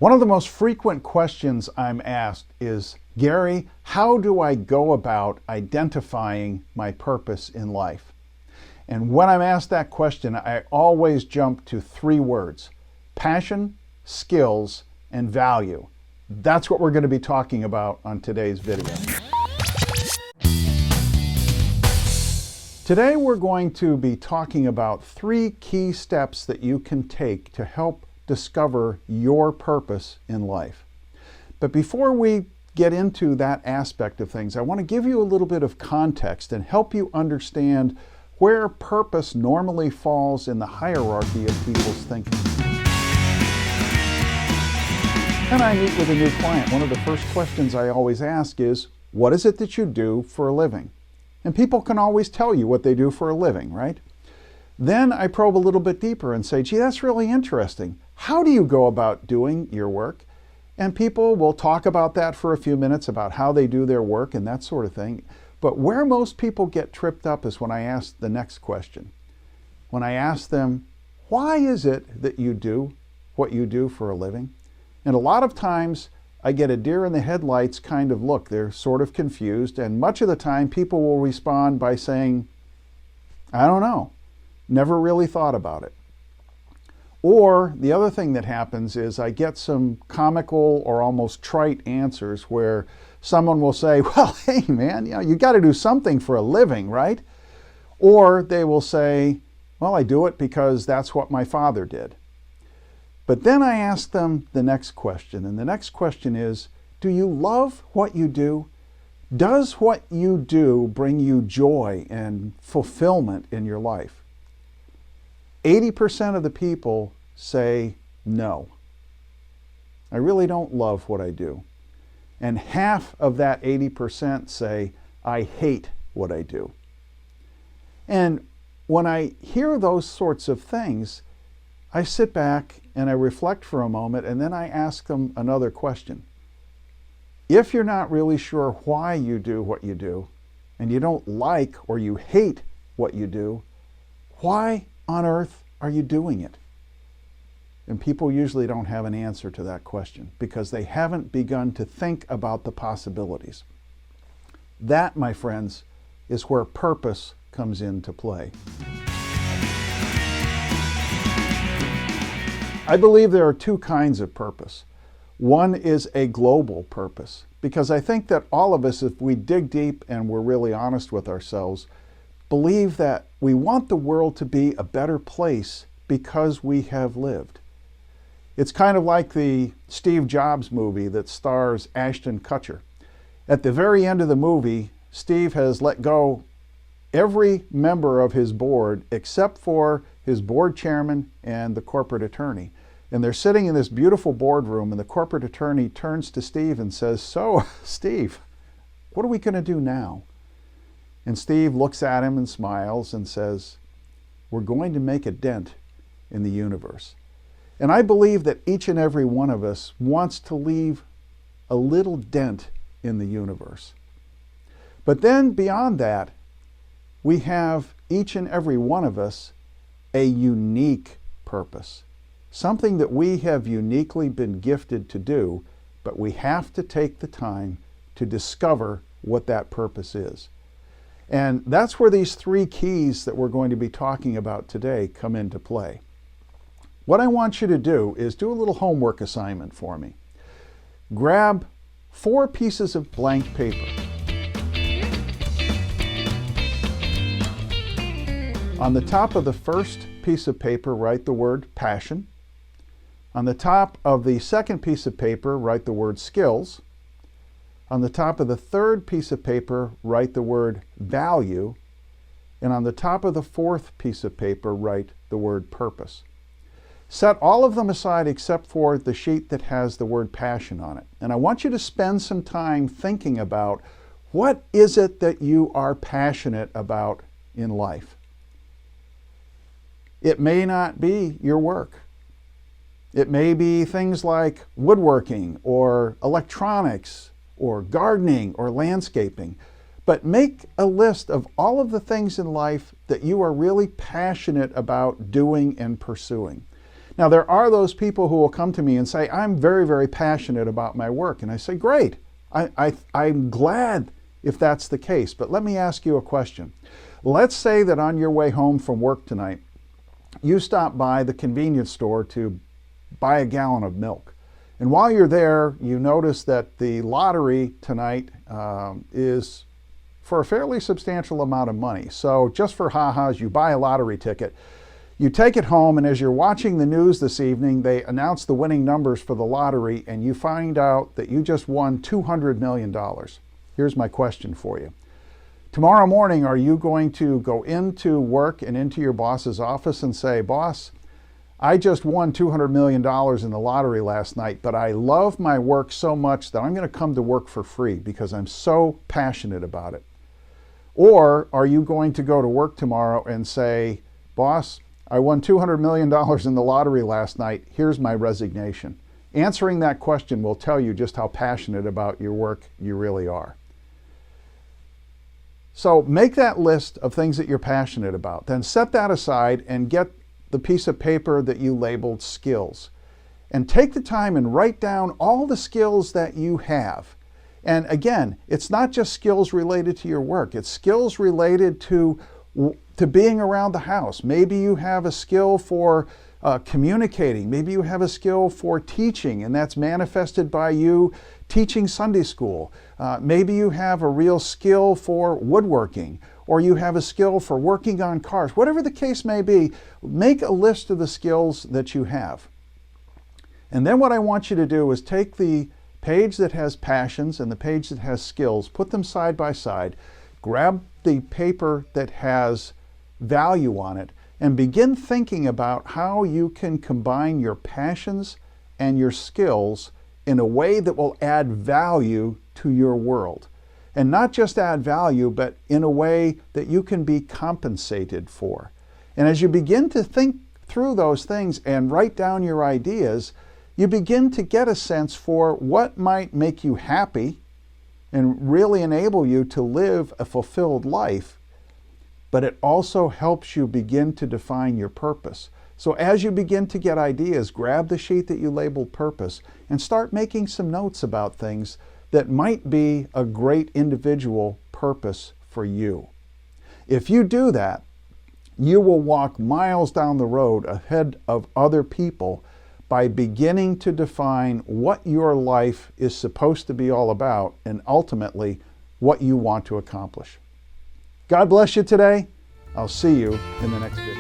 One of the most frequent questions I'm asked is, Gary, how do I go about identifying my purpose in life? And when I'm asked that question, I always jump to three words: passion, skills, and value. That's what we're going to be talking about on today's video. Today we're going to be talking about three key steps that you can take to help discover your purpose in life. But before we get into that aspect of things, I want to give you a little bit of context and help you understand where purpose normally falls in the hierarchy of people's thinking. When I meet with a new client, one of the first questions I always ask is, what is it that you do for a living? And people can always tell you what they do for a living, right? Then I probe a little bit deeper and say, gee, that's really interesting. How do you go about doing your work? And people will talk about that for a few minutes, about how they do their work and that sort of thing. But where most people get tripped up is when I ask the next question. When I ask them, why is it that you do what you do for a living? And a lot of times I get a deer in the headlights kind of look. They're sort of confused, and much of the time people will respond by saying, I don't know, never really thought about it. Or the other thing that happens is I get some comical or almost trite answers where someone will say, well, hey man, you got to do something for a living, right? Or they will say, well, I do it because that's what my father did. But then I ask them the next question, and the next question is, do you love what you do? Does what you do bring you joy and fulfillment in your life? 80% of the people say no. I really don't love what I do. And half of that 80% say, I hate what I do. And when I hear those sorts of things, I sit back and I reflect for a moment, and then I ask them another question. If you're not really sure why you do what you do, and you don't like or you hate what you do, why on earth are you doing it? And people usually don't have an answer to that question because they haven't begun to think about the possibilities. That, my friends, is where purpose comes into play. I believe there are two kinds of purpose. One is a global purpose, because I think that all of us, if we dig deep and we're really honest with ourselves, believe that we want the world to be a better place because we have lived. It's kind of like the Steve Jobs movie that stars Ashton Kutcher. At the very end of the movie, Steve has let go every member of his board except for his board chairman and the corporate attorney. And they're sitting in this beautiful boardroom, and the corporate attorney turns to Steve and says, so, Steve, what are we going to do now? And Steve looks at him and smiles and says, we're going to make a dent in the universe. And I believe that each and every one of us wants to leave a little dent in the universe. But then beyond that, we have each and every one of us a unique purpose, something that we have uniquely been gifted to do, but we have to take the time to discover what that purpose is. And that's where these three keys that we're going to be talking about today come into play. What I want you to do is do a little homework assignment for me. Grab 4 pieces of blank paper. On the top of the first piece of paper, write the word passion. On the top of the second piece of paper, write the word skills. On the top of the third piece of paper, write the word value. And on the top of the fourth piece of paper, write the word purpose. Set all of them aside except for the sheet that has the word passion on it. And I want you to spend some time thinking about, what is it that you are passionate about in life? It may not be your work. It may be things like woodworking or electronics or gardening or landscaping. But make a list of all of the things in life that you are really passionate about doing and pursuing. Now, there are those people who will come to me and say, I'm very, very passionate about my work. And I say, great. I'm glad if that's the case. But let me ask you a question. Let's say that on your way home from work tonight, you stop by the convenience store to buy a gallon of milk. And while you're there, you notice that the lottery tonight is for a fairly substantial amount of money. So just for ha-has, you buy a lottery ticket. You take it home, and as you're watching the news this evening, they announce the winning numbers for the lottery, and you find out that you just won $200 million. Here's my question for you. Tomorrow morning, are you going to go into work and into your boss's office and say, boss, I just won $200 million in the lottery last night, but I love my work so much that I'm going to come to work for free because I'm so passionate about it? Or are you going to go to work tomorrow and say, boss, I won $200 million in the lottery last night. Here's my resignation. Answering that question will tell you just how passionate about your work you really are. So make that list of things that you're passionate about. Then set that aside and get the piece of paper that you labeled skills. And take the time and write down all the skills that you have. And again, it's not just skills related to your work. It's skills related to being around the house. Maybe you have a skill for communicating. Maybe you have a skill for teaching, and that's manifested by you teaching Sunday school. Maybe you have a real skill for woodworking, or you have a skill for working on cars. Whatever the case may be, make a list of the skills that you have. And then what I want you to do is take the page that has passions and the page that has skills, put them side by side, grab the paper that has value on it, and begin thinking about how you can combine your passions and your skills in a way that will add value to your world. And not just add value, but in a way that you can be compensated for. And as you begin to think through those things and write down your ideas, you begin to get a sense for what might make you happy and really enable you to live a fulfilled life. But it also helps you begin to define your purpose. So as you begin to get ideas, grab the sheet that you labeled purpose and start making some notes about things that might be a great individual purpose for you. If you do that, you will walk miles down the road ahead of other people by beginning to define what your life is supposed to be all about and ultimately what you want to accomplish. God bless you today. I'll see you in the next video.